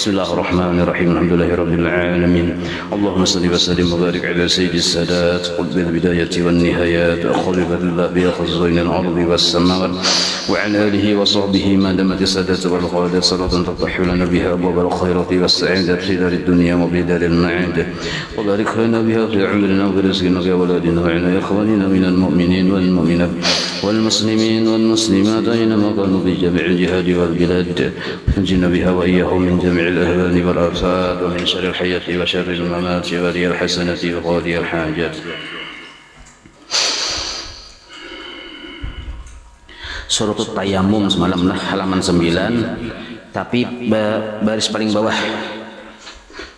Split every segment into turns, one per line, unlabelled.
Bismillahirrahmanirrahim. Alhamdulillahirabbil alamin. Allahumma shalli wa sallim wa barik ala sayyidis sadat qutbil bidayati wan nihayat khalifatillah bi khazainil ardi was samawat wa ala alihi wa sahbihi ma damat sadat wal qadat salatan tatahhu lana biha abwabal khairati was sa'adati fi darid dunya wa bi daril ma'ad wa barik lana biha fi umrina wa rizqina wa waladina wa ala ikhwanina minal mu'minin wal mu'minat wal muslimin wal muslimat aynama kanu fi jami'il jihad wal bilad anjina biha wa iyyahum min jami'il ahwani wal afsad wa min syarril hayati wa syarril mamati wa riyal hasanati wa qadiyal hajat. Surat Tayammum semalam lah halaman 9 tapi baris paling bawah.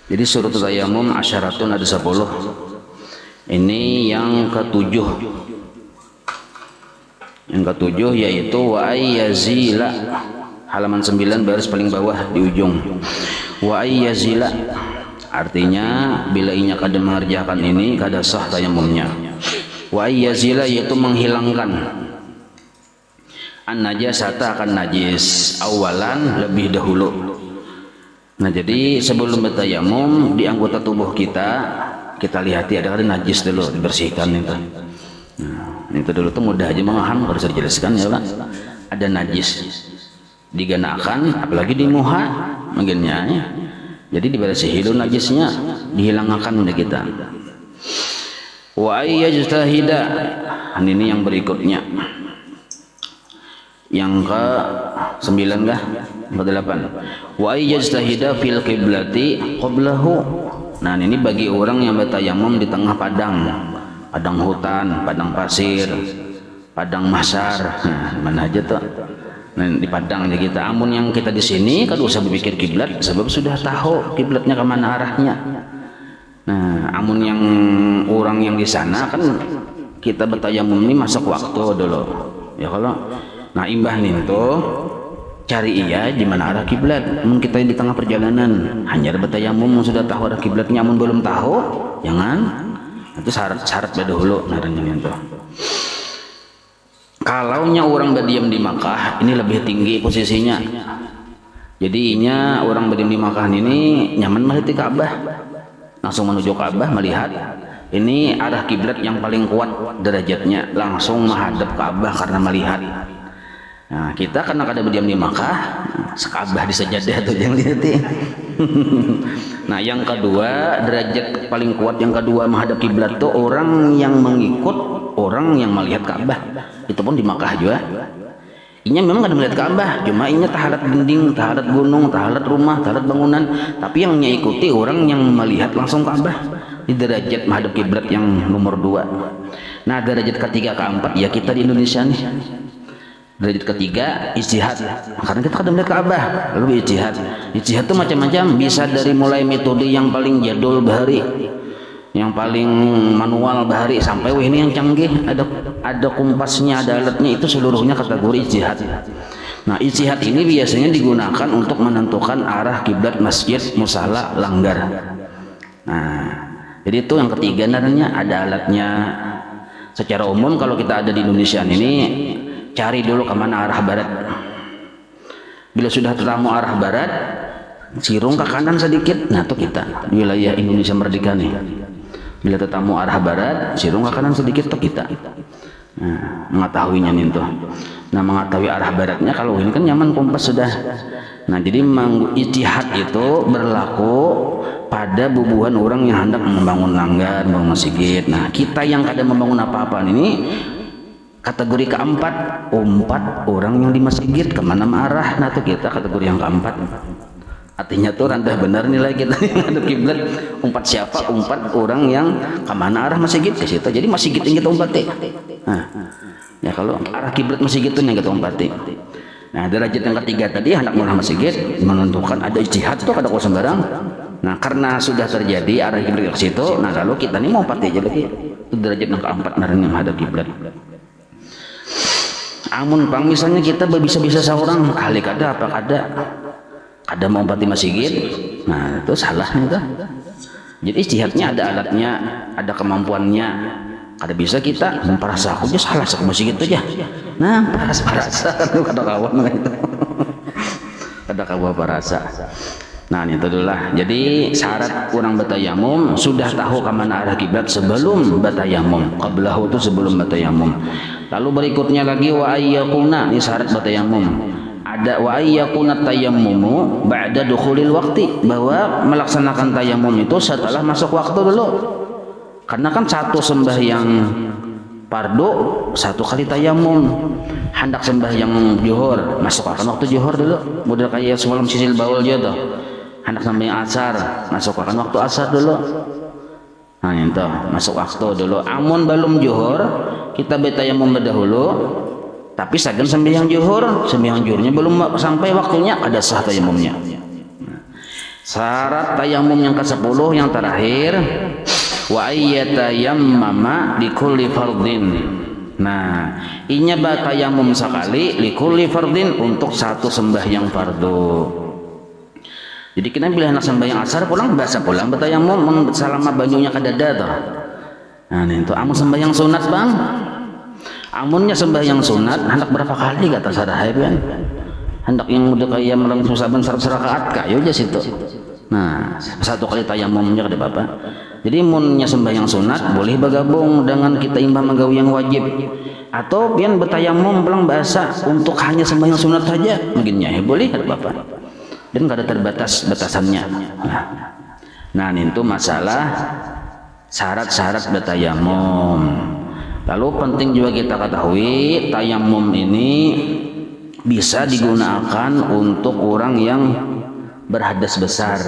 Jadi surat Tayammum asyaratun ada 10. Ini yang ketujuh. Yang ketujuh yaitu wa ayyazila halaman 9 baris paling bawah di ujung. Wa ayyazila artinya bila inya kada mengerjakan ini kada sah tayamumnya. Wa ayyazila yaitu menghilangkan an-najasata akan najis awalan lebih dahulu. Nah jadi sebelum bertayamum di anggota tubuh kita lihati ada najis dulu dibersihkan itu. Nah, itu dulu tuh mudah aja memaham harus dijelaskan ya Pak. Ada najis diganakan apalagi di muha magennya ya. Jadi dibersihin dulu najisnya dihilangkan oleh kita. Wa ayyajtahida ini yang berikutnya. Yang ke-9 kah? Ke-8. Wa ayyajtahida fil qiblati qablahu. Nah, ini bagi orang yang bertayamum di tengah padang hutan, padang pasir, padang mahsyar. Nah, mana aja tuh. Nah, di padang aja kita. Amun yang kita di sini kan usah berpikir kiblat sebab sudah tahu kiblatnya kemana arahnya. Nah, amun yang orang yang di sana kan kita bertayamum ini masuk waktu dulu. Ya kalau nah imbah nih tuh cari iya di mana arah kiblat. Kita di tengah perjalanan hanya bertayamum sudah tahu arah kiblatnya, amun belum tahu jangan. Itu syarat dahulu naranya itu. Kalaunya orang berdiam di Makkah ini lebih tinggi posisinya. Jadinya orang berdiam di Makkah ini nyaman melihat Ka'bah. Langsung menuju Ka'bah melihat. Ini arah kiblat yang paling kuat derajatnya, langsung menghadap Ka'bah karena melihat. Nah, kita karena kada berdiam di Makkah, sekabah di sajadah tuh yang lihat. Nah, yang kedua derajat paling kuat yang kedua menghadap kiblat tuh orang yang mengikut orang yang melihat Ka'bah. Itu pun di Makkah juga. Inya memang kada melihat Ka'bah, cuma inya tahalat dinding, tahalat gunung, tahalat rumah, tahalat bangunan, tapi yang ikuti orang yang melihat langsung Ka'bah di derajat menghadap kiblat yang nomor 2. Nah, derajat ketiga keempat ya kita di Indonesia nih. Derajat ketiga ijtihad karena kita kadang melihat Ka'bah lalu ijtihad itu macam-macam, bisa dari mulai metode yang paling jadul bahari, yang paling manual bahari, sampai ini yang canggih ada kompasnya, ada alatnya, itu seluruhnya kategori ijtihad. Nah ijtihad ini biasanya digunakan untuk menentukan arah kiblat masjid, musala, langgar. Nah jadi itu yang ketiga namanya ada alatnya. Secara umum kalau kita ada di Indonesia ini cari dulu kemana arah barat. Bila sudah ketemu arah barat, sirung ke kanan sedikit. Nah itu kita di wilayah Indonesia merdeka nih. Bila ketemu arah barat, sirung ke kanan sedikit tuh kita. Nah, mengetahuinya nih tuh. Nah mengetahui arah baratnya kalau ini kan nyaman kompas sudah. Nah jadi ijtihad itu berlaku pada bubuhan orang yang hendak membangun langgar, membangun masjid. Nah kita yang kada membangun apa-apa ini kategori keempat, umpat orang yang di masjid kemana arah. Nah itu kita kategori yang keempat. Artinya tuh randah benar nilai kita yang ada kiblat. Umpat siapa? Umpat orang yang kemana arah masjid ke situ. Jadi masjid yang kita umpati. Nah, ya kalau arah kiblat masjid itu yang kita umpati. Nah derajat yang ketiga tadi hendak mengarah masjid menentukan ada ijtihad tuh kada kuasa sembarang. Nah karena sudah terjadi arah kiblat ke situ, nah lalu kita nih mau umpati aja lagi. Itu derajat yang keempat naranya menghadap kiblat. Amun pang misalnya kita bisa-bisa seorang ahli kada apa kada mau umpati masjid, nah itu salahnya itu. Jadi ijtihadnya ada alatnya, ada kemampuannya. Kada bisa kita memperasa aku aja salah sak masjid itu aja. Nah parasa kada kawan itu. Kada kawan parasa. Nah itu dulu lah. Jadi syarat orang batayamum sudah tahu ke mana arah kiblat sebelum batayamum. Qablahu itu sebelum batayamum. Lalu berikutnya lagi wa ayyakuna, ini syarat batayamum. Ada wa ayyakuna tayammumu ba'da dukhulil waqti, bahwa melaksanakan tayamum itu setelah masuk waktu dulu. Karena kan satu sembahyang fardu satu kali tayamum, hendak sembahyang zuhur masuk akan waktu zuhur dulu, model kayak semalam sisil baul dia tuh. Hendak sembahyang asar masuk akan waktu asar dulu. Nah itu masuk waktu dulu. Amun belum zuhur kita bertayamum dahulu, tapi sagan sembahyang zuhurnya belum sampai waktunya, ada sah tayamumnya. Syarat tayamum yang ke-10 yang terakhir, wa ayyatayammama likulli fardin. Nah, inya batayamum sekali likulli fardin, untuk satu sembahyang fardu. Jadi kita bila hendak sembahyang asar pulang biasa pulang batayamum selama banyunya kadada toh. Nah, itu amun sembahyang sunat, Bang. Amunnya sembahyang sunat hendak berapa kali kata sadahai kan? Hendak yang udah kayak malam saban 100 rakaat kayo aja situ. Nah, satu kali tayamumnya kada apa-apa. Jadi munnya sembahyang sunat boleh bergabung dengan kita imbah magawi yang wajib, atau pian bertayamum pulang bahasa untuk hanya sembahyang sunat saja mungkinnya ya boleh kada apa-apa. Dan kada terbatas batasannya. Nah, itu masalah syarat-syarat bertayamum. Lalu penting juga kita ketahui tayamum ini bisa digunakan untuk orang yang berhadas besar.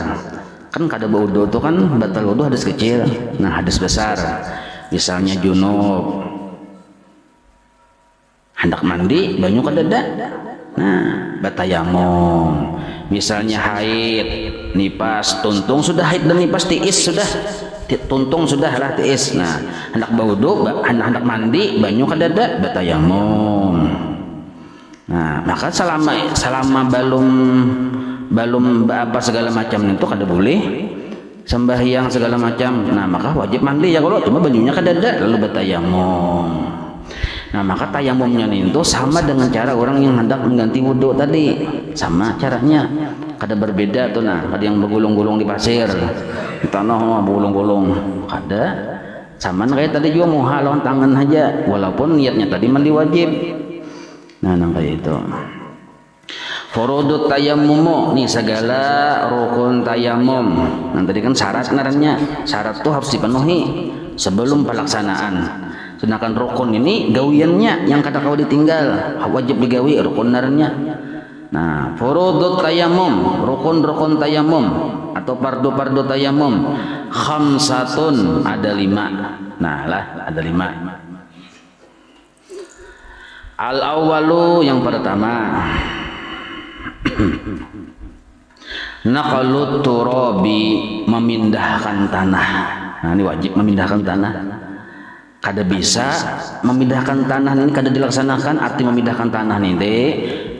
Kan kada wudu itu kan batal wudu hadas kecil. Nah, hadas besar misalnya junub, hendak mandi banyu kadada. Nah, batayamum. Misalnya haid, nipas, tuntung sudah haid dan nipas tiis sudah. Tuntung sudah lah tiis. Nah, hendak wudu, hendak mandi banyu kadada, batayamum. Nah, maka selama belum apa segala macam itu kada boleh sembahyang segala macam. Nah, maka wajib mandi ya kalau cuma bajunya kadada lalu bertayamum. Nah, maka tayamumnya itu sama dengan cara orang yang hendak mengganti wudhu tadi, sama caranya, kada berbeda tuh. Nah, ada yang bergulung-gulung di pasir, di tanah bergulung-gulung, kada sama kayak tadi juga mau halon tangan aja, walaupun niatnya tadi mandi wajib. Nah, kayak itu. Furudut tayammumu, nih segala rukun tayamum. Nah, tadi kan syarat ngarannya. Syarat tuh harus dipenuhi sebelum pelaksanaan. Sedangkan rukun ini gawiannya yang kata kau ditinggal, wajib digawi rukun ngarannya. Nah, furudut tayamum, rukun-rukun tayamum atau fardu-fardu tayamum, khamsatun, ada 5. Nah, ada 5. Al-awwalu, yang pertama, naqalut turabi, memindahkan tanah. Nah, ini wajib memindahkan tanah. Kada bisa memindahkan tanah ini kada dilaksanakan. Arti memindahkan tanah ini,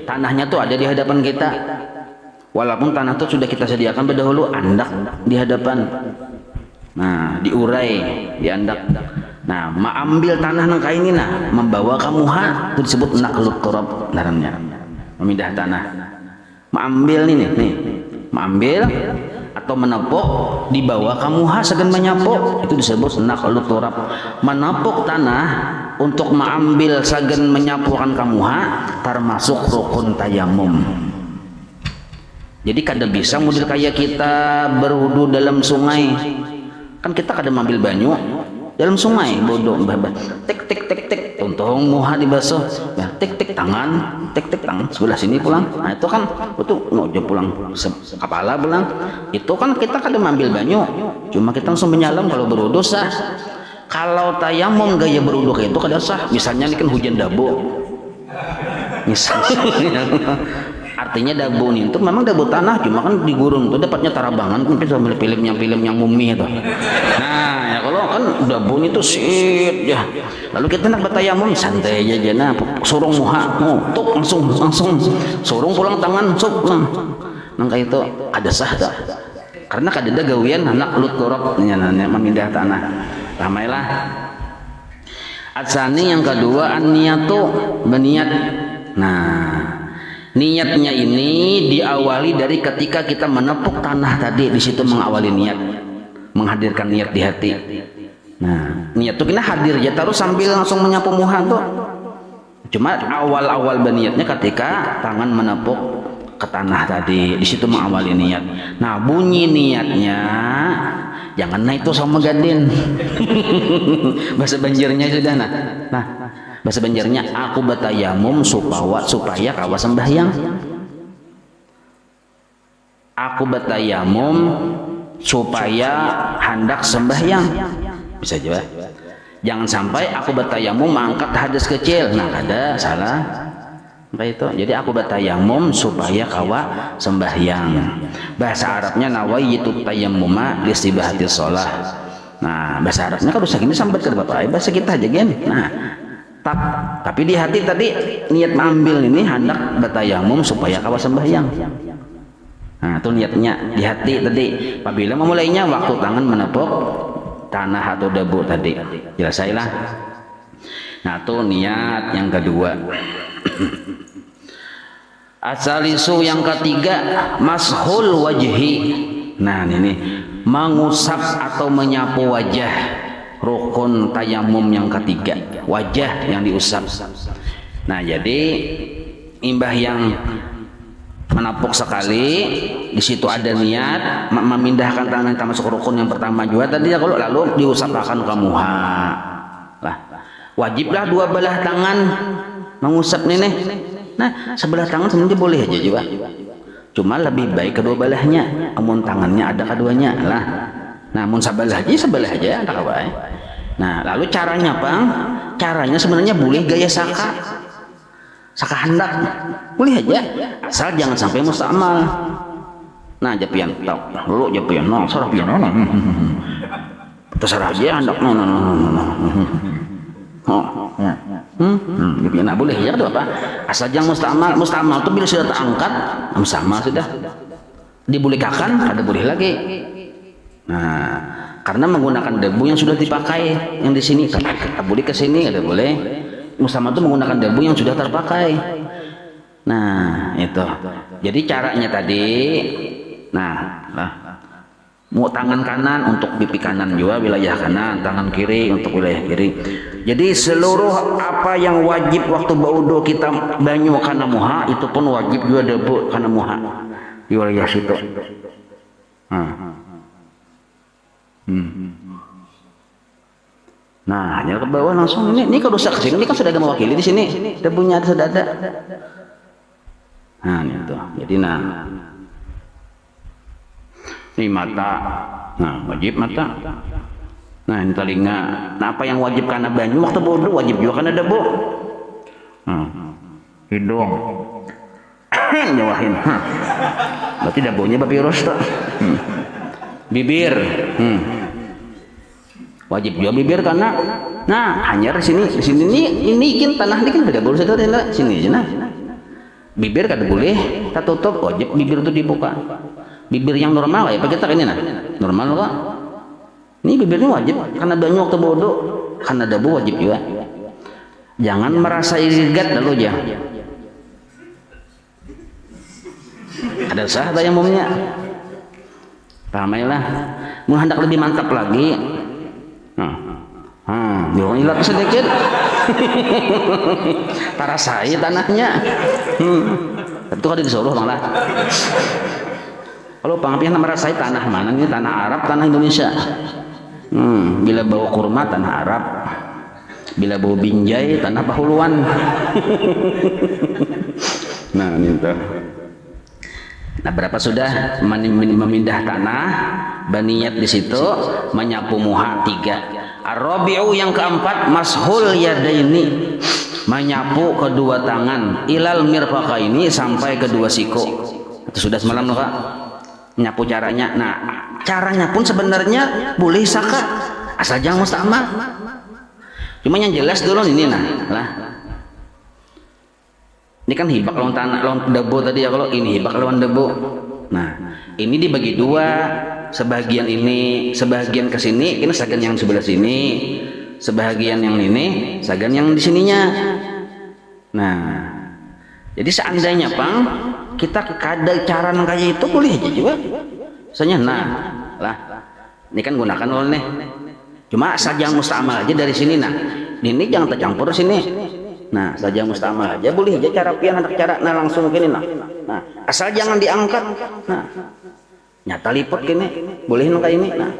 tanahnya tuh ada di hadapan kita, walaupun tanah tuh sudah kita sediakan berdahulu, andak di hadapan. Nah, diurai, diandak. Nah, mengambil tanah nangka ini, nah, membawa ke muha, itu disebut naqlut turab ngarannya, memindah tanah. Mengambil nih, mengambil atau menepuk, dibawa ke muha segan menyapuk, itu disebut naqlut turab. Menepuk tanah untuk mengambil segan menyapukan ke muha termasuk rukun tayamum. Jadi kada bisa model kayak kita berwudu dalam sungai. Kan kita kada mengambil banyu dalam sungai, bodoh tek tek tek tek untung muha dibasuh ya, tek tek tangan sebelah sini pulang. Nah, itu kan betul ngojo pulang kepala pulang, itu kan kita kada mengambil banyu, cuma kita langsung menyalam. Kalau berwudu sah. Kalau tayamum gaya berwudu kayak itu kada sah. Misalnya ini kan hujan dabu misalnya artinya dabu nih itu memang dabu tanah, cuma kan di gurun tuh dapatnya tarabangan kan bisa film yang mumi itu. Nah, ya kalau kan dabu itu sit ya, lalu kita nak bertayamum santai aja nah, surung muha tuk langsung surung pulang tangan sup lang. Nang itu ada sah tak? Karena kadada gawian anak lut turab memindah tanah. Ramailah. Atsani yang kedua an-niyatu, berniat. Nah, Niatnya ini diawali dari ketika kita menepuk tanah tadi, di situ mengawali niat, menghadirkan niat di hati. Nah, niat tuh kena hadir ya, terus sambil langsung menyapu muha tuh. Cuma awal-awal berniatnya ketika tangan menepuk ke tanah tadi, di situ mengawali niat. Nah, bunyi niatnya jangan naik tuh sama gadin. Bahasa Banjarnya sudah nah bahasa Banjarnya aku batayamum supaya kawa sembahyang. Aku batayamum supaya hendak sembahyang. Bisa juga. Jangan sampai aku batayamum mengangkat hadas kecil. Nah, ada salah. Apa itu? Jadi aku batayamum supaya kawa sembahyang. Bahasa Arabnya nawaitu tayammuma listibahati shalah. Nah, bahasa Arabnya kalau segini sampai ke Bapak, bahasa kita aja gen. Nah, tapi di hati tadi niat mengambil ini hendak batayamum supaya kawa sembahyang. Nah, itu niatnya di hati tadi. Apabila memulainya waktu tangan menepuk tanah atau debu tadi, jelasailah. Nah, itu niat yang kedua. Asalisu yang ketiga mashul wajhi. Nah, ini mengusap atau menyapu wajah, rukun tayamum yang ketiga, wajah yang diusap. Nah, jadi imbah yang menapuk sekali, di situ ada niat memindahkan tangan kita masuk rukun yang pertama juga tadi ya, kalau lalu diusapkan ke muha lah. Wajiblah dua belah tangan mengusap nih. Nah, sebelah tangan sebenarnya boleh aja juga, cuma lebih baik kedua belahnya. Amun tangannya ada keduanya lah. Nah, amun sebelah aja ada kawan. Nah, lalu caranya apa? Caranya sebenarnya boleh gaya saka hendak, boleh aja, asal jangan sampai mustamal. Nah, japian tau lalu japian no sarah pian no terserah aja hendak no japian boleh ya, apa asal jangan mustamal tuh bila sudah terangkat sama sudah dibolehkan, ada boleh lagi. Nah, karena menggunakan debu yang sudah dipakai, yang di sini tak boleh ke sini, ada boleh. Musamah itu menggunakan debu yang sudah terpakai. Nah, itu. Jadi caranya tadi, mau tangan kanan untuk pipi kanan juga wilayah kanan, tangan kiri untuk wilayah kiri. Jadi seluruh apa yang wajib waktu baudo kita banyu kana muha, itu pun wajib juga debu kana muha di wilayah situ. Nah, hanya ke bawah langsung ini kalau rusak kesini, ini kan sudah ada mewakili di sini, debunya sudah ada. Nah, itu. Jadi ini mata, nah wajib mata. Nah, ini telinga. Nah, apa yang wajib karena banyu waktu bodoh wajib juga karena debu. Hidung, nyawahin. Berarti debunya papirus tuh. Bibir. Wajib juga bibir karena hanya di sini ini kan tanah ini kan tidak boleh saudara sini aja. Nah, bibir kada boleh tak tutup, wajib bibir itu dibuka. Bibir yang normal ya pakai tak ini normal kok. Ini bibirnya wajib karena banyak waktu bodoh, karena debu wajib juga. Jangan merasa irigat lalu aja. Ada sah tayamumnya. Pahamailah. Mau hendak lebih mantap lagi. Jangan hilang sedikit. Parasai tanahnya. Itu kan disuruh malah. Kalau pengapian merasai tanah mana ini, tanah Arab, tanah Indonesia. Bila bawa kurma tanah Arab, bila bawa binjai tanah Bahuluan. Nah, itu. Nah, berapa sudah memindah tanah, berniat di situ, menyapu muha 3. Ar-rabi'u yang keempat mashul yadaini, menyapu kedua tangan ilal mirfaqaini sampai kedua siku. Itu sudah semalam loh Kak. Nyapu caranya. Nah, caranya pun sebenarnya boleh saka, asal jangan mustamal. Cuma yang jelas dulu ini lah. Ini kan hibak lawan tanah, lawan debu tadi ya, kalau ini hibak lawan debu. Nah, ini dibagi dua, sebagian ini, sebagian ke sini, ini sebagian yang sebelah sini, sebagian yang ini, sebagian yang di sininya. Nah, Jadi seandainya Pang kita ada cara kayak itu boleh aja juga. Misalnya nah lah ini kan gunakan loh nih. Cuma saja mustamal aja dari sini nah. Ini jangan tercampur sini. Nah saja mustamal aja boleh aja cara pian hendak cara nah langsung gini nah. Nah asal jangan diangkat. Nah nyata liput gini boleh nungka ini. Nah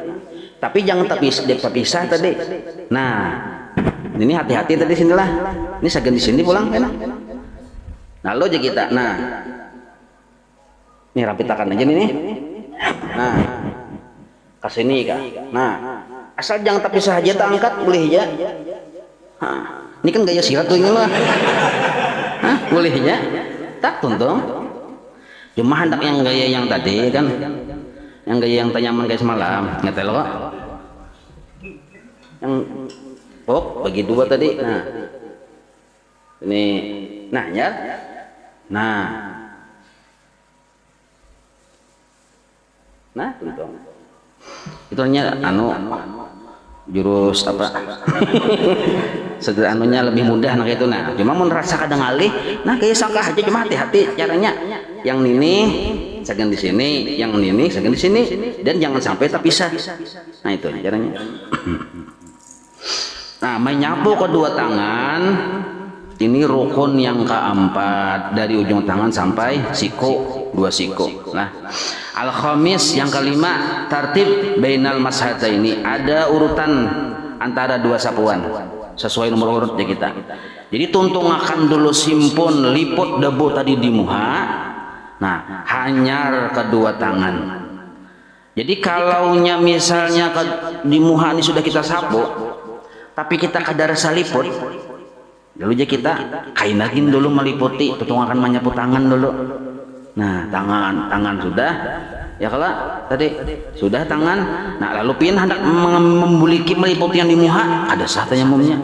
tapi jangan terpisah tadi. Nah ini hati-hati tadi sinilah. Ini sagan di sini pulang enak. Nah lo aja kita. Nah ini rapitakan aja nih. Nah kasih ini kak. Nah asal jangan terpisah aja tak angkat boleh aja. Ini kan gaya silat tuh ini lah. Boleh aja tak tuntung. Cuma hendak yang gaya yang tadi kan, yang gaya yang tanyaman kayak semalam ngetel kok yang bagi dua tadi. Nah ini nah ya nah tuntung itu hanya jurus apa anunya lebih mudah nah itu. Nah cuma mau rasa kadang alih nah kayak sangka aja cuma hati-hati caranya yang ini sagan di sini yang ini sagan di sini dan jangan sampai terpisah. Nah itu caranya. Nah menyapu kedua tangan ini rukun yang keempat dari ujung tangan sampai siku 2 siku. Nah al-khamis yang kelima tartib bainal mashata ini ada urutan antara 2 sapuan sesuai nomor urutnya kita. Jadi tuntungakan dulu simpun liput debu tadi di muha. Nah hanyar kedua tangan. Jadi kalaunya misalnya di muha ini sudah kita sapu tapi kita kadar saliput lalu aja kita kainagin dulu meliputi tuntungakan menyapu tangan dulu. Nah tangan sudah ya kalau tadi sudah tangan. Nah lalu pian hendak membuliki meliputi yang di muha ada sah tayamumnya.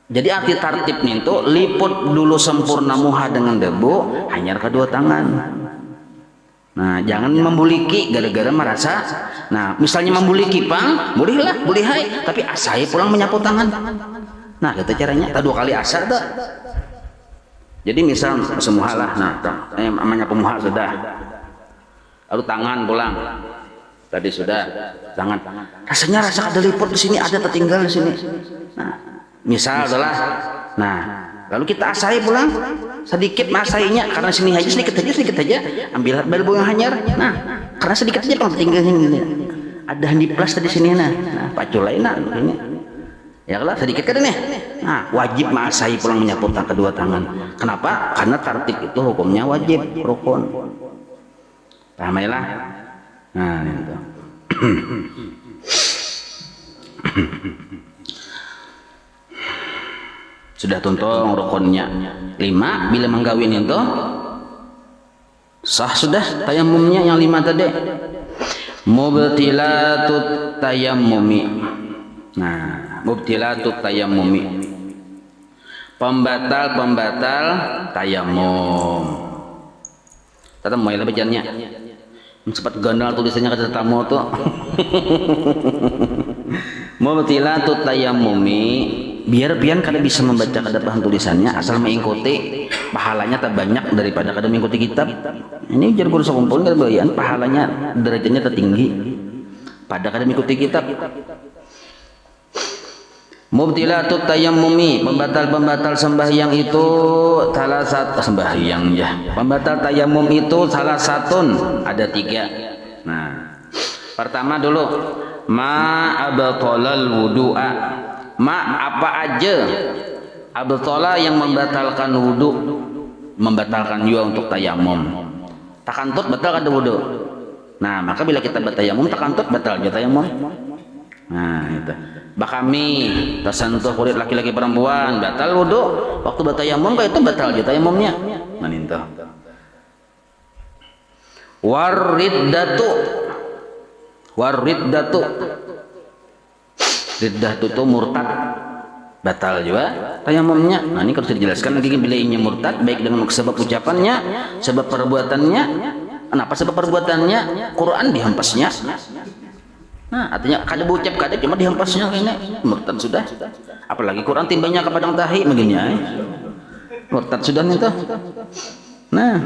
Jadi arti tartibnya itu liput dulu sempurna muha dengan debu hanyar kedua tangan. Nah jangan membuliki gara-gara merasa. Nah misalnya membuliki Pang bolehlah boleh hai tapi asai pulang menyapu tangan. Nah itu caranya tak 2 kali asa tuh. Jadi misal semua lah, nah namanya pemuha sudah, lalu tangan pulang, tadi sudah tangan, rasanya rasa ada liput di sini ada tertinggal di sini. Nah misal adalah, nah lalu kita asai pulang sedikit masainya karena sini aja sedikit aja, ambil balbu yang hanyar. Nah karena sedikit aja kalau tertinggal ini, ada handi plus tadi sini nah pacu lain nah ini. Ya kalau sedikit kan nih, nah wajib masai pulang menyapu kedua tangan. Kenapa? Karena tartib itu hukumnya wajib rukun. Paham ya lah? Nah itu. Sudah tuntung rukunnya 5 bila menggawin itu sah sudah tayamumnya yang 5 tadi. Mubtilatut tayammumi. Nah mubtilatut tayammumi pembatal tayamum. Tata mau lah bacaannya sempat gandal tulisannya kata tamu tuh. Mubtilatut tayammumi biar pian kada bisa membaca kada paham tulisannya asal mengikuti pahalanya tak banyak daripada kada mengikuti kitab. Ini jar guru sakumpul kada bayan pahalanya derajatnya tertinggi pada kada mengikuti kitab. Mubtilatut tayammumi pembatal sembahyang itu salah satu sembahyang ya. Pembatal tayammum itu salah satu ada 3. Nah, pertama dulu ma abtalal wudu'a. Ma apa aja abtala yang membatalkan wudu, membatalkan juga untuk tayamum. Takantut batal kada wudu. Nah, maka bila kita bertayamum takantut batal aja tayamum. Nah, itu. Bakami tersentuh kulit laki-laki perempuan batal wudu waktu bertayamum kayak itu batal aja tayamumnya. Manintah. Wariddatu riddatu itu murtad batal juga tayamumnya. Nah ini harus dijelaskan lagi bila ini murtad baik dengan sebab ucapannya sebab perbuatannya. Kenapa sebab perbuatannya? Quran dihempasnya. Nah artinya kada ucap kada cuma dihempasnya ini murtad sudah. Apalagi Quran timbanya kepada tahi begini ya. Murtad sudah nih tuh. Nah.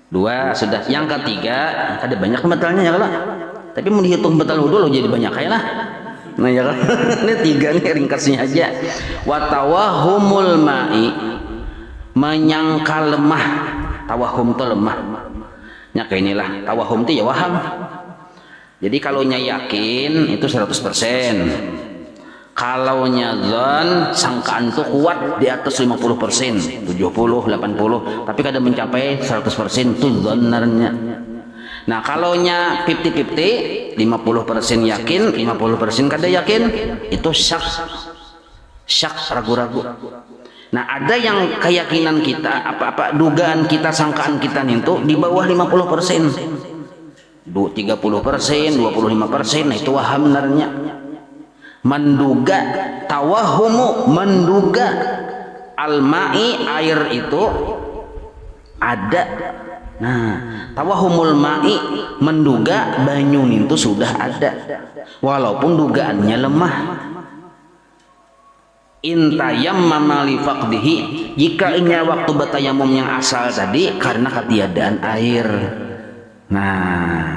Dua sudah. Yang ketiga, ada banyak batalnya ya kalau. Tapi mau dihitung batal wudu lo jadi banyak ya lah. Nah ya kan. Ini tiga nih ringkasnya aja. Wa tawahumul ma'i, menyangka lemah. Tawahum itu lemah. Ya kayak inilah. Tawahum itu ya waham. Jadi kalau nya yakin itu 100%. Kalau nya zon, sangkaan itu kuat di atas 50%, 70, 80, tapi kadang mencapai 100% itu zonarnya. Nah kalau nya 50-50, 50% yakin, 50% kadang yakin, itu syak ragu-ragu. Nah ada yang keyakinan kita, dugaan kita, sangkaan kita itu di bawah 50%, 30%, 25%, nah itu waham narnya. Menduga, tawahumu menduga al-ma'i, air itu ada. Nah tawahumul ma'i, menduga banyu itu sudah ada walaupun dugaannya lemah. Intayammama li faqdihi, jika inya waktu batayamum yang asal tadi karena ketiadaan air. Nah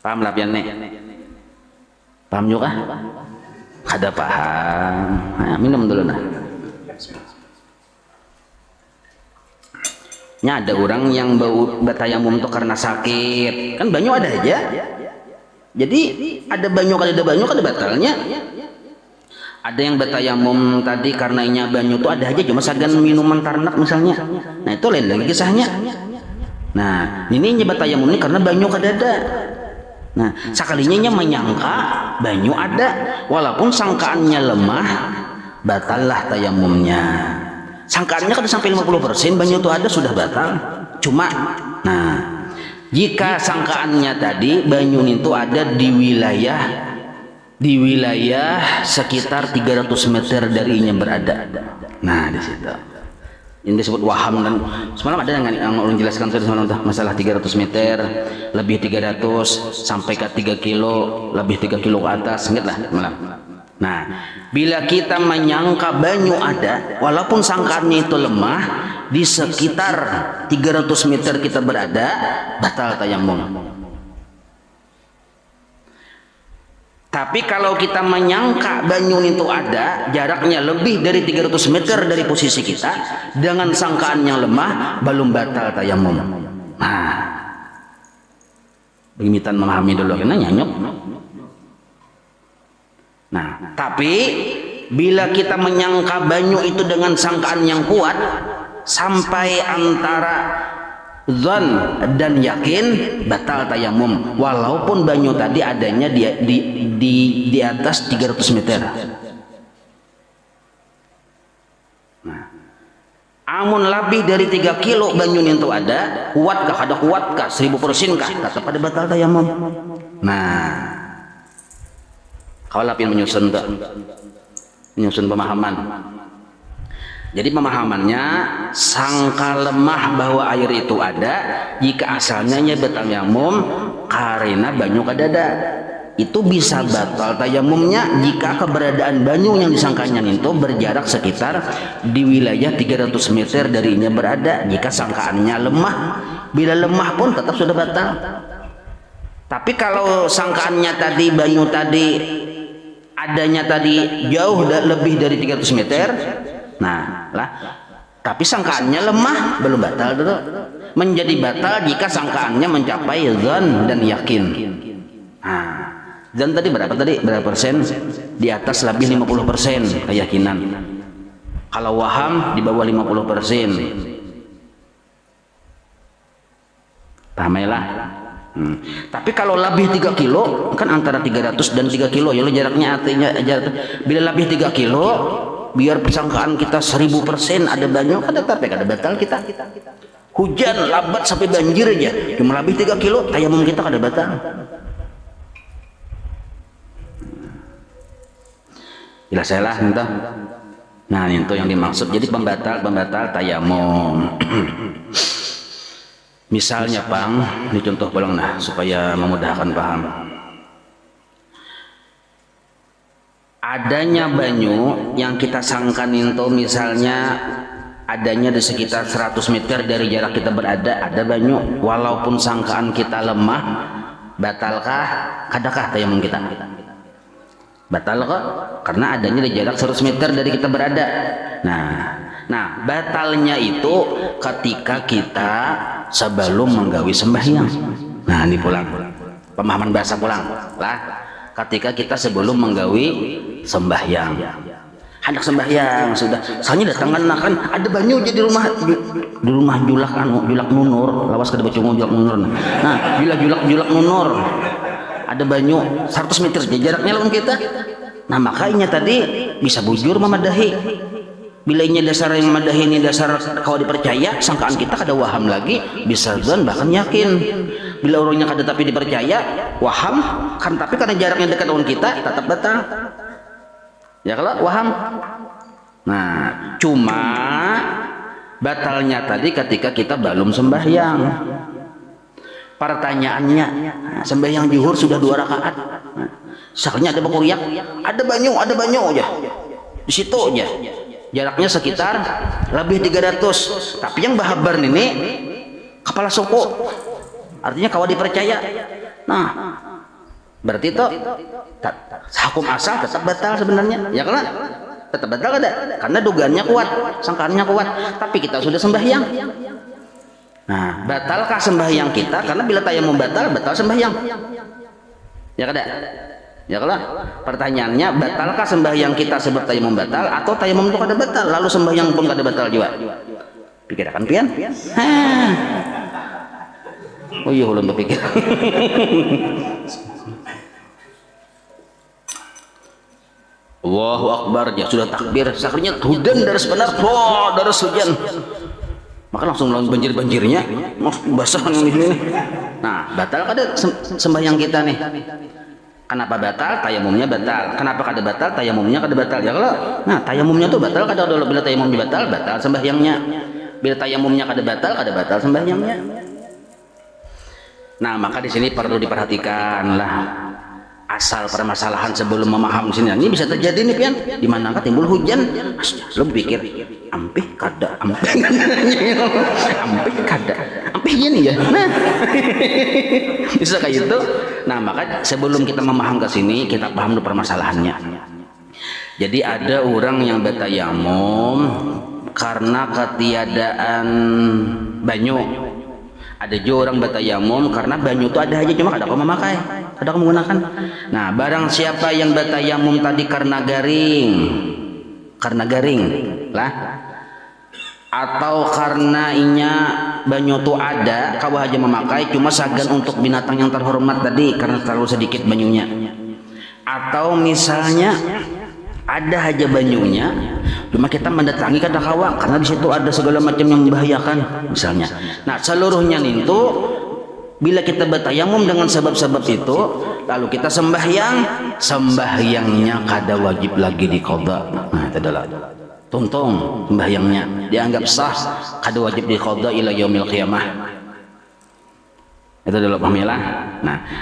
paham lah pian nih? Paham juga? Kada paham. Nah, minum dulu nah. Nya ada orang yang bau batayamum itu karena sakit. Kan banyu ada aja. Jadi ada banyu kada batalnya. Ada yang batayamum tadi karena inya banyu itu ada aja, cuma sagan minuman ternak misalnya. Nah itu lain lagi kisahnya. Nah ini batayamum ini karena banyu kada ada. Nah, sekalinya menyangka banyu ada, walaupun sangkaannya lemah, batallah tayamumnya. Sangkaannya kan sampai 50%, banyu itu ada sudah batal. Cuma, nah, jika sangkaannya tadi banyu itu ada di wilayah sekitar 300 meter darinya berada. Nah, di situ. Ini disebut waham. Dan semalam ada yang orang jelaskan semalam masalah 300 meter lebih 300 sampai ke 3 kilo lebih 3 kilo ke atas, ingat lah malam. Nah bila kita menyangka banyu ada walaupun sangkaannya itu lemah, di sekitar 300 meter kita berada, batal tayamum. Tapi kalau kita menyangka banyu itu ada, jaraknya lebih dari 300 meter dari posisi kita, dengan sangkaan yang lemah, belum batal tayamum. Nah, begimitan memahami dulu, karena nyanyuk. Nah, tapi bila kita menyangka banyu itu dengan sangkaan yang kuat, sampai antara zon dan yakin, batal tayamum walaupun banyu tadi adanya di atas 300 meter. Nah, amun lebih dari 3 kilo banyu itu ada, kuatkah, ada kuatkah, 1000% kah, tetap ada batal tayamum. Nah kalau lapin menyusun pemahaman. Jadi pemahamannya, sangka lemah bahwa air itu ada jika asalnya batayamum karena banyu kadada. Itu bisa batal tayamumnya jika keberadaan banyu yang disangkanya itu berjarak sekitar di wilayah 300 meter darinya berada. Jika sangkaannya lemah, bila lemah pun tetap sudah batal. Tapi kalau sangkaannya tadi banyu tadi adanya tadi jauh lebih dari 300 meter, nah lah, tapi sangkaannya lemah, belum batal dulu. Menjadi batal jika sangkaannya mencapai zon dan yakin. Nah, zon tadi berapa tadi? Berapa persen? Di atas lebih 50% keyakinan. Kalau waham di bawah 50%. Pahamailah. Tapi kalau lebih 3 kilo, kan antara 300 dan 3 kilo ya jaraknya, artinya bila lebih 3 kilo, biar persangkaan kita 1000% ada banyu, ada tapi ada batal kita. Hujan lambat sampai banjir aja, cuma lebih 3 kilo, tayamum kita ada batal. Jelas saya lah entah. Nah itu yang dimaksud. Jadi pembatal tayamum. Misalnya Pang, ini contoh bolong nah supaya memudahkan paham. adanya banyu yang kita sangkan itu misalnya adanya di sekitar 100 meter dari jarak kita berada, ada banyu, walaupun sangkaan kita lemah, batalkah kadakah tayamum kita? Batal kok, karena adanya di jarak 100 meter dari kita berada. Nah batalnya itu ketika kita sebelum menggawi sembahyang. Nah ini pulang pemahaman bahasa pulang lah, ketika kita sebelum menggawi sembahyang, hendak sembahyang sudah, soalnya datangkan kan ada banyu di rumah julak nunur, lawas kada baca julak nunur. Nah bila julak nunur ada banyu 100 meter jaraknya lawan kita, nah makanya tadi bisa bujur memadahi. Bila ini dasar yang memadahi ini dasar kalau dipercaya, sangkaan kita kada waham lagi, bisa dan bahkan yakin. Bila orangnya kada tapi dipercaya waham kan, tapi karena jaraknya dekat dengan kita tetap batal ya kalau waham. Nah cuma batalnya tadi ketika kita belum sembahyang. Pertanyaannya, sembahyang zuhur sudah 2 rakaat, sekalinya ada bakuriak, ada banyu aja di situ aja, jaraknya sekitar lebih 300, tapi yang bahabar ini kepala suku, artinya kalau dipercaya. Nah berarti itu hukum asal tetap batal sebenarnya ya kan, tetap batal kada, karena dugaannya kuat, sangkaannya kuat, tapi kita sudah sembahyang. Nah batalkah sembahyang kita? Karena bila tayamum batal sembahyang ya kada ya kalau pertanyaannya, batalkah sembahyang kita sebab tayamum batal, atau tayamum itu kada batal lalu sembahyang pun kada batal juga? Pikirkan pian. Oh iya ulun berpikir. Allahu Akbar, ya sudah takbir, sakrinya hujan dari sebenar, dari hujan, maka langsung lawan banjirnya, basah yang di sini. Nah batal kada sembahyang kita nih? Kenapa batal? Tayamumnya batal. Kenapa kada batal? Tayamumnya kada batal ya kalau. Nah tayamumnya tuh batal kada dulu, bila tayamumnya batal sembahyangnya. Bila tayamumnya kada batal sembahyangnya. Nah maka di sini perlu diperhatikan lah asal permasalahan sebelum memahami sini. Ini bisa terjadi nih pian, di mana timbul hujan, lo pikir ampih kada, ampih ini ya. Nah bisa kayak gitu. Nah maka sebelum kita memaham ke sini, kita paham dulu permasalahannya. Jadi ada orang yang bertayamum karena ketiadaan banyu. Ada juga orang bertayamum karena banyu itu ada aja, cuma kada kau memakai, kada kau menggunakan. Nah barang siapa yang bertayamum tadi karena garing lah, atau karena inya banyu itu ada kau aja memakai, cuma sagan untuk binatang yang terhormat tadi karena terlalu sedikit banyunya, atau misalnya ada aja banyunya cuma kita mendatangi kada kawa karena di situ ada segala macam yang membahayakan misalnya. Nah seluruhnya itu bila kita bertayamum dengan sebab-sebab itu lalu kita sembahyangnya kada wajib lagi diqadha. Nah itu adalah tuntung sembahyangnya dianggap sah, kada wajib diqadha ila yaumil qiyamah. Itu adalah pahamilah.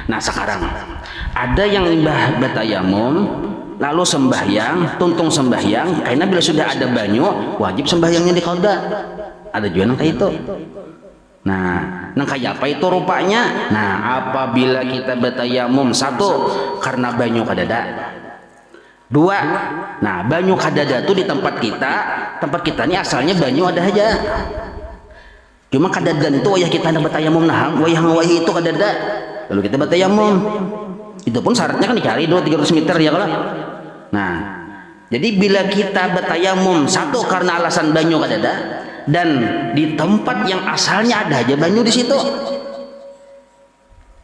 Nah sekarang ada yang bertayamum lalu sembahyang, tuntung sembahyang karena bila sudah ada banyu wajib sembahyangnya diqadha. Ada juga yang kayak itu. Nah kayak apa itu rupanya? Nah apabila kita bertayamum, satu karena banyu kadada, dua nah banyu kadada itu di tempat kita ini asalnya banyu ada aja, cuma kadadan itu wayah kita hendak bertayamum, nah wayah itu kadada lalu kita bertayamum, itu pun syaratnya kan dicari 200-300 meter ya kalau. Nah jadi bila kita bertayamum satu karena alasan banyu kadada dan di tempat yang asalnya ada aja banyu di situ,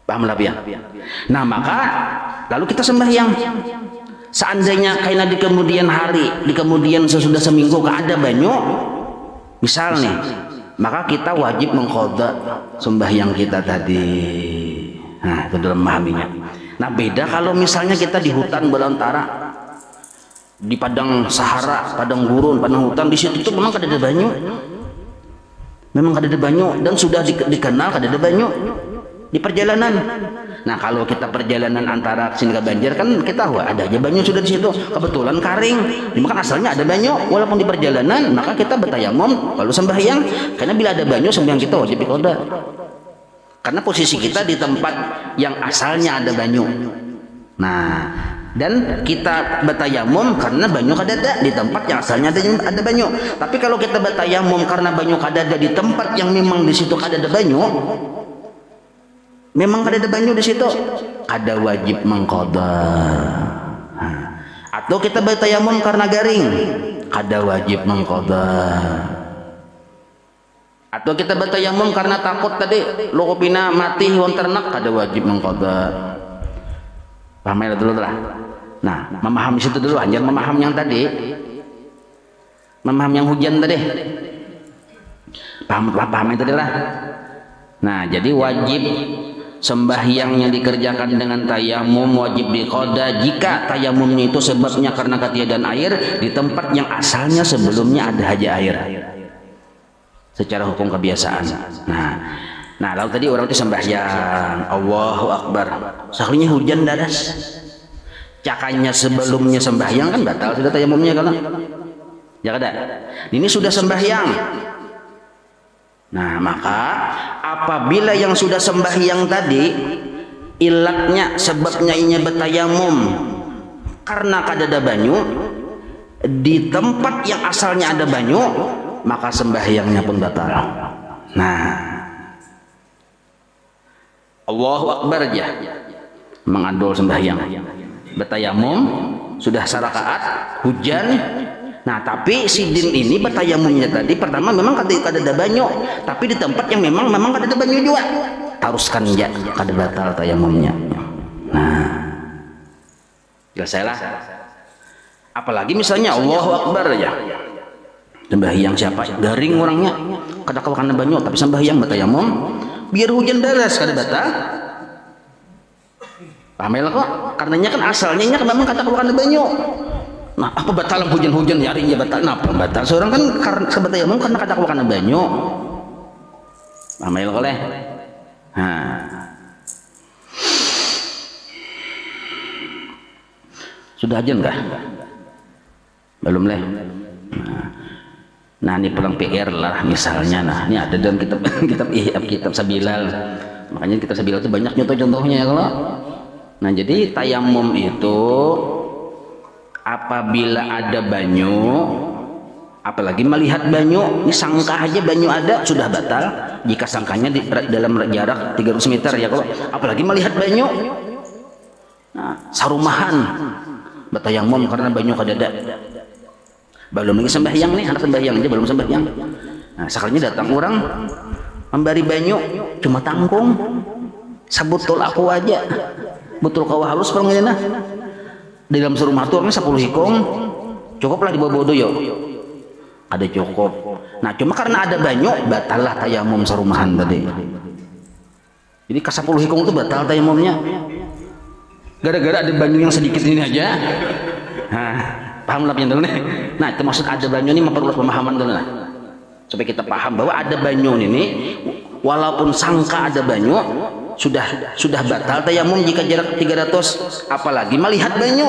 paham lah ya? Nah maka lalu kita sembahyang. Seandainya karena di kemudian hari, di kemudian sesudah seminggu ada banyu misal nih, maka kita wajib mengqadha sembahyang kita tadi. Nah itu dalam memahaminya. Nah beda kalau misalnya kita di hutan belantara, di padang sahara, padang gurun, padang hutan, di situ tuh memang kada ada banyu, dan sudah dikenal kada ada banyu. di perjalanan. Nah kalau kita perjalanan antara sini ke Banjar kan kita wah ada aja banyu sudah di situ, kebetulan karing, maka asalnya ada banyu walaupun di perjalanan, maka kita bertayamum lalu sembahyang, karena bila ada banyu sembahyang kita wajib qada. Karena posisi kita di tempat yang asalnya ada banyu. Nah, dan kita bertayamum karena banyu kadada di tempat yang asalnya ada banyu. Tapi kalau kita bertayamum karena banyu kadada di tempat yang memang di situ kadada banyu, memang kadada banyu di situ, ada wajib mengqada. Atau kita bertayamum karena garing, ada wajib mengqada. Atau kita bertayamum karena takut tadi lukupina mati hewan ternak, ada wajib mengqada. Paham ya dulu lah. Nah, memahami situ dulu, anjir memaham yang tadi. Memaham yang hujan tadi. Paham yang tadi lah. Nah, jadi wajib sembahyang yang dikerjakan dengan tayamum wajib diqada jika tayamumnya itu sebabnya karena ketiadaan air di tempat yang asalnya sebelumnya ada haja air. Secara hukum kebiasaan. Nah lalu tadi orang itu sembahyang Allahu Akbar, sekalinya hujan deras, cakanya sebelumnya sembahyang kan batal sudah tayamumnya kalau ya kada. Ini sudah sembahyang. Nah maka apabila yang sudah sembahyang tadi ilatnya sebabnya ini bertayamum karena kadada banyu di tempat yang asalnya ada banyu, maka sembahyangnya pun batal. Nah, Allahu Akbar aja mengadol sembahyang, bertayamum sudah sarakaat hujan. Nah tapi sidin ini bertayamumnya tadi pertama memang kadada banyu, tapi di tempat yang memang kadada banyu juga, teruskan ya kada batal tayamumnya. Nah, jelas. Apalagi misalnya Allahu Akbar ya, sembahyang siapa garing orangnya kada kawakan banyu tapi sembahyang bertayamum biar hujan deras kada batal. Paham ya kok? Karenanya kan asalnya kan memang kada kawakan banyu. Nah apa batal hujan-hujan ya harinya batal? Nah apa batal seorang kan karena bertayamum karena kada kawakan banyu. Paham ya oleh? Sudah aja enggak? Belum leh. Nah ini pelang PR lah misalnya. Nah ini ada dalam kitab Sabilal. Makanya kitab Sabilal itu banyak contoh-contohnya ya kalau. Nah jadi tayamum itu apabila ada banyu, apalagi melihat banyu, ini sangka aja banyu ada sudah batal. Jika sangkanya dalam jarak 300 meter ya kalau. Apalagi melihat banyu. Nah sarumahan bertayamum karena banyu kadada. Belum lagi sembahyang nih, anak sembahyang aja belum sembahyang. Nah, sekalinya datang orang memberi banyu cuma tanggung, sabutul aku aja, betul kau halus permennya. Di dalam serumah tuh orangnya 10 hikong, cukuplah dibawa doyo. Ada cukup. Nah, cuma karena ada banyu, batallah tayamum serumahan tadi. Jadi ke 10 hikong itu batal tayamumnya. Gara-gara ada banyu yang sedikit ini aja. Nah, paham lah dulu nih. Nah itu maksud ada banyu ini memperluas pemahaman dulu lah, supaya kita paham bahwa ada banyu ini walaupun sangka ada banyu sudah batal tayamum jika jarak 300, apalagi melihat banyu.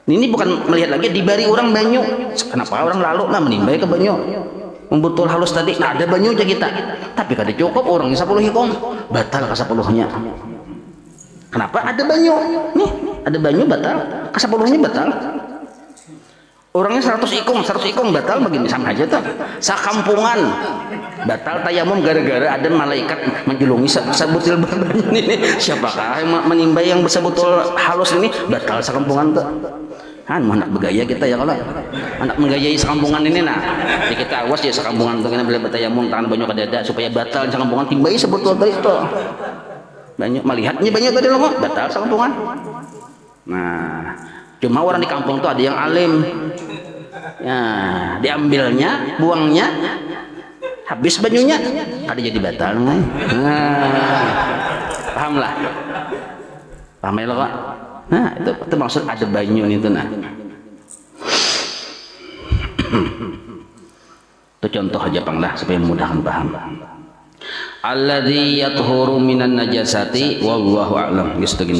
Ini bukan melihat lagi dibari orang banyu. Kenapa orang lalu nah menimbai ke banyu membutul halus tadi. Nah ada banyu aja kita, tapi kada cukup orang 10 hikong batal ke 10-nya. Kenapa ada banyu? Nih ada banyu batal ke 10-nya batal. Orangnya 100 ikong batal begini sama aja tuh. Sakampungan batal tayamum gara-gara ada malaikat menjulungi sebutil banyu ini. Siapakah yang menimbai yang sebutul halus ini batal sakampungan tuh. Kan anak bergaya kita ya kalau anak menggayai sakampungan ini nah. Jadi kita awas ya sakampungan tuh kena beli tayamum tangan banyu kadada supaya batal sakampungan timbai sebutul tadi itu. Banyak melihatnya banyak tadi loh batal sakampungan. Nah cuma orang di kampung tuh ada yang alim ya, diambilnya buangnya habis banyunya ada jadi batal. Nah, paham lah, paham ya lo kok. Nah itu maksud ada banyu itu. Nah itu contoh aja pang lah supaya memudahkan paham. alladzi yathuru minan najasati wallahu a'lam. Geus teu